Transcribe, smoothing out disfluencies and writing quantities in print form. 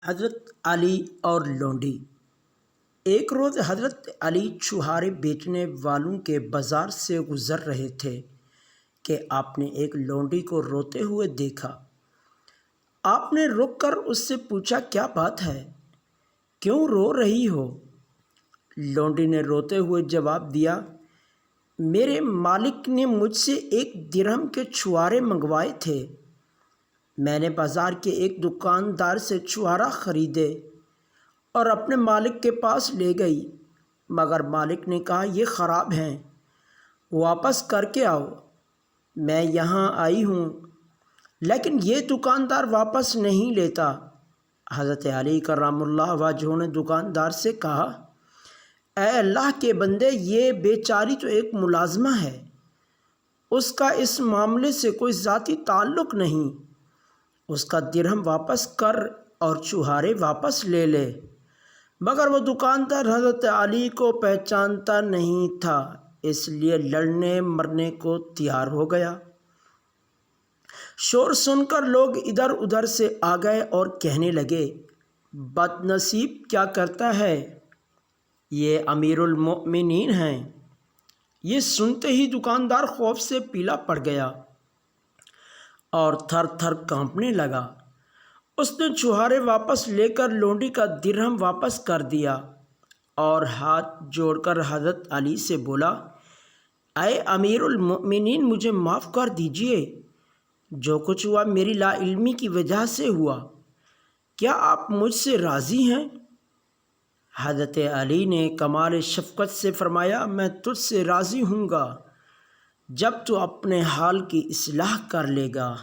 حضرت علی اور لونڈی۔ ایک روز حضرت علی چھہارے بیچنے والوں کے بازار سے گزر رہے تھے کہ آپ نے ایک لونڈی کو روتے ہوئے دیکھا۔ آپ نے رک کر اس سے پوچھا، کیا بات ہے؟ کیوں رو رہی ہو؟ لونڈی نے روتے ہوئے جواب دیا، میرے مالک نے مجھ سے 1 درہم کے چھہارے منگوائے تھے۔ میں نے بازار کے ایک دکاندار سے چھہارا خریدے اور اپنے مالک کے پاس لے گئی، مگر مالک نے کہا یہ خراب ہیں، واپس کر کے آؤ۔ میں یہاں آئی ہوں لیکن یہ دکاندار واپس نہیں لیتا۔ حضرت علی کرم اللہ وجہہ نے دکاندار سے کہا، اے اللہ کے بندے، یہ بیچاری تو ایک ملازمہ ہے، اس کا اس معاملے سے کوئی ذاتی تعلق نہیں، اس کا درہم واپس کر اور چھہارے واپس لے لے۔ مگر وہ دکاندار حضرت علی کو پہچانتا نہیں تھا، اس لیے لڑنے مرنے کو تیار ہو گیا۔ شور سن کر لوگ ادھر ادھر سے آ گئے اور کہنے لگے، بد نصیب کیا کرتا ہے، یہ امیر المؤمنین ہیں۔ یہ سنتے ہی دکاندار خوف سے پیلا پڑ گیا اور تھر تھر کانپنے لگا۔ اس نے چھہارے واپس لے کر لونڈی کا درہم واپس کر دیا اور ہاتھ جوڑ کر حضرت علی سے بولا، اے امیر المؤمنین، مجھے معاف کر دیجئے، جو کچھ ہوا میری لا علمی کی وجہ سے ہوا، کیا آپ مجھ سے راضی ہیں؟ حضرت علی نے کمال شفقت سے فرمایا، میں تجھ سے راضی ہوں گا جب تو اپنے حال کی اصلاح کر لے گا۔